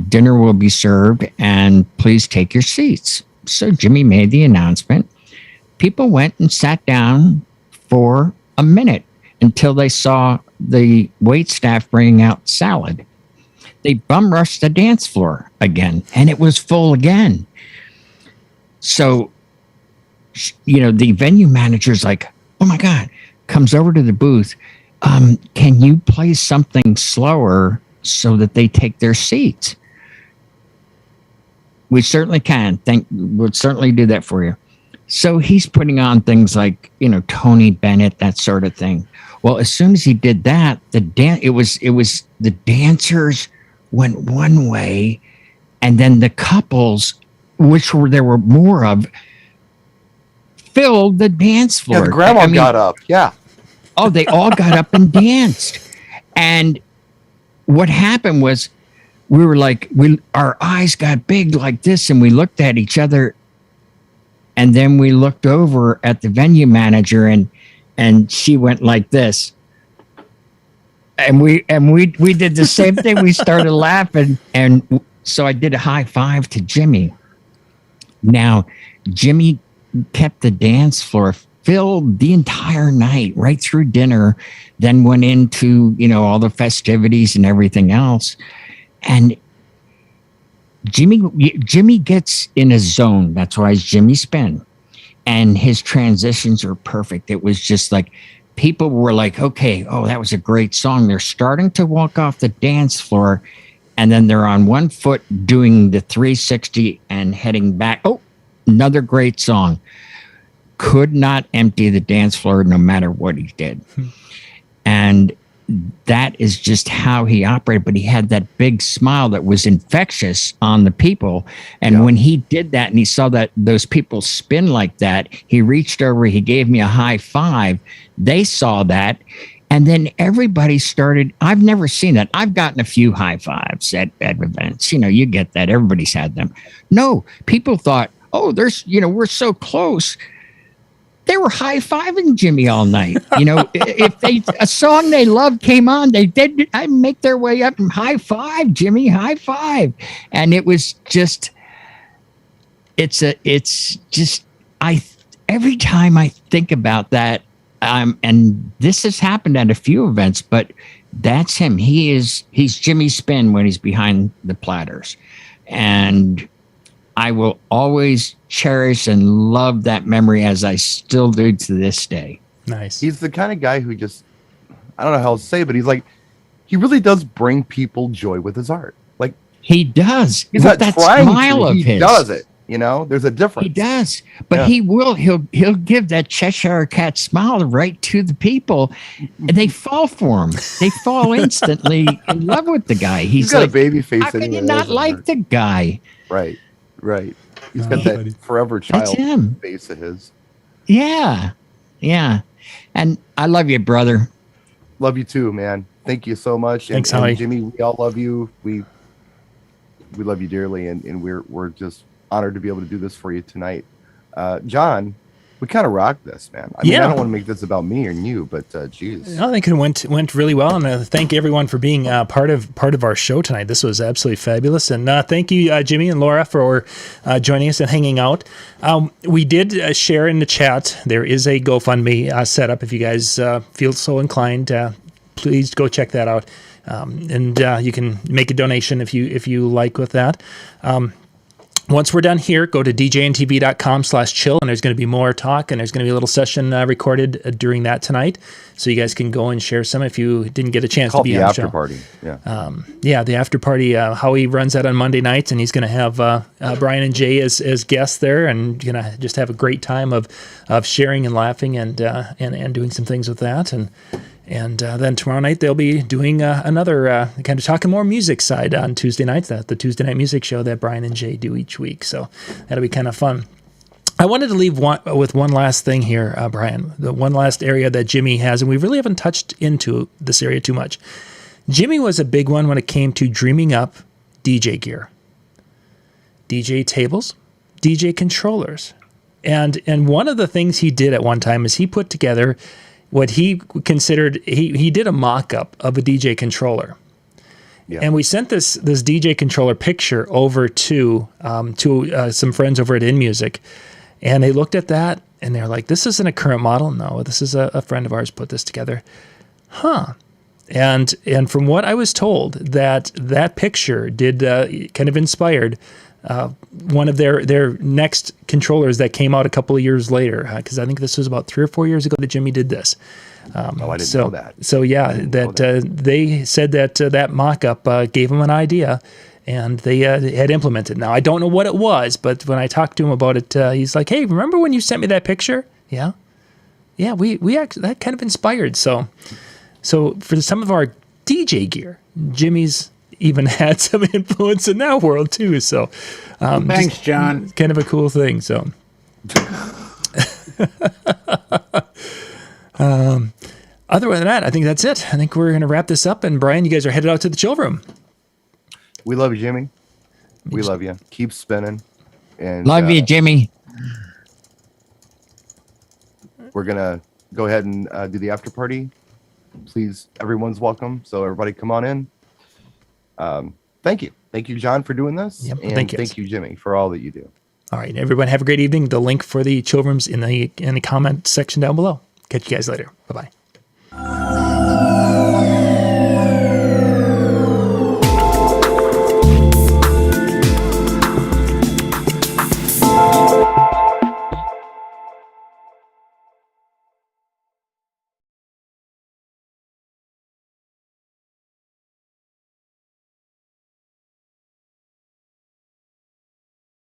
dinner will be served and please take your seats. So Jimmy made the announcement. People went and sat down for a minute until they saw the wait staff bringing out salad. They bum rushed the dance floor again, and it was full again. So, the venue manager's like, oh my God, comes over to the booth. Can you play something slower so that they take their seats? We certainly can. We'll certainly do that for you. So he's putting on things like, Tony Bennett, that sort of thing. Well, as soon as he did that, it was the dancers went one way, and then the couples, there were more of, filled the dance floor. Yeah, the grandma got up. Yeah. Oh, they all got up and danced. And what happened was we were like, our eyes got big like this, and we looked at each other. And then we looked over at the venue manager, and she went like this. And we did the same thing. We started laughing. And so I did a high five to Jimmy. Now, Jimmy kept the dance floor filled the entire night, right through dinner, then went into, all the festivities and everything else. And Jimmy gets in a zone. That's why it's Jimmy Spin. And his transitions are perfect. It was just like people were like, okay, oh, that was a great song. They're starting to walk off the dance floor. And then they're on one foot doing the 360 and heading back. Oh, another great song. Could not empty the dance floor no matter what he did. And that is just how he operated. But he had that big smile that was infectious on the people. And when he did that and he saw that those people spin like that, he reached over, he gave me a high five. They saw that. And then everybody started. I've never seen that. I've gotten a few high fives at events. You get that. Everybody's had them. No, people thought, oh, we're so close. They were high-fiving Jimmy all night. If a song they loved came on, I'd make their way up and high five, Jimmy, high five. And it was just, every time I think about that, and this has happened at a few events, but that's him. He's Jimmy Spin when he's behind the platters. And I will always cherish and love that memory as I still do to this day. Nice. He's the kind of guy who just, I don't know how to say, but he's like, he really does bring people joy with his art. Like he does. He's not that trying smile to. of He his. does it. There's a difference. He does, but he will. He'll give that Cheshire Cat smile right to the people, and they fall for him. They fall instantly in love with the guy. He's got like, a baby face. How can you not like the guy? Right. He's got that forever child face of his. Yeah. And I love you, brother. Love you too, man. Thank you so much. Thanks, and Jimmy. We all love you. We love you dearly, and we're just honored to be able to do this for you tonight. John, we kind of rocked this, man. I mean, I don't want to make this about me or you, but geez. I think it went really well, and thank everyone for being part of our show tonight. This was absolutely fabulous, and thank you, Jimmy and Laura, for joining us and hanging out. We did share in the chat. There is a GoFundMe set up. If you guys feel so inclined, please go check that out, and you can make a donation if you like with that. Once we're done here, go to djntv.com/chill, and there's going to be more talk, and there's going to be a little session recorded during that tonight, so you guys can go and share some if you didn't get a chance to be on the show. After party, the after party. Howie runs that on Monday nights, and he's going to have Brian and Jay as guests there, and going to just have a great time of sharing and laughing and doing some things with that, and then tomorrow night they'll be doing another kind of talking more music side on Tuesday nights, the Tuesday night music show that Brian and Jay do each week. So that'll be kind of fun. I wanted to leave with one last thing here, Brian, the one last area that Jimmy has, and we really haven't touched into this area too much. Jimmy was a big one when it came to dreaming up DJ gear, DJ tables, DJ controllers. And one of the things he did at one time is he put together what he considered, he did a mock-up of a DJ controller. Yeah. And we sent this DJ controller picture over to some friends over at InMusic, and they looked at that and they're like, "This isn't a current model. No, this is a friend of ours put this together." And from what I was told, that picture did kind of inspired one of their next controllers that came out a couple of years later, because I think this was about 3 or 4 years ago that Jimmy did this. I didn't know that. So they said that mock-up gave them an idea, and they had implemented. Now I don't know what it was, but when I talked to him about it, he's like, "Hey, remember when you sent me that picture?" Yeah, we actually, that kind of inspired. So for some of our DJ gear, Jimmy's even had some influence in that world too. So thanks, John. Kind of a cool thing. So other than that, I think that's it. I think we're going to wrap this up. And Brian, you guys are headed out to the chill room. We love you, Jimmy. We love you. Keep spinning. And love you, Jimmy. We're going to go ahead and do the after party. Please, everyone's welcome. So everybody come on in. Thank you. Thank you, John, for doing this. Yep, and thank you, Jimmy, for all that you do. All right, everyone, have a great evening. The link for the chill rooms in the comment section down below. Catch you guys later. Bye-bye.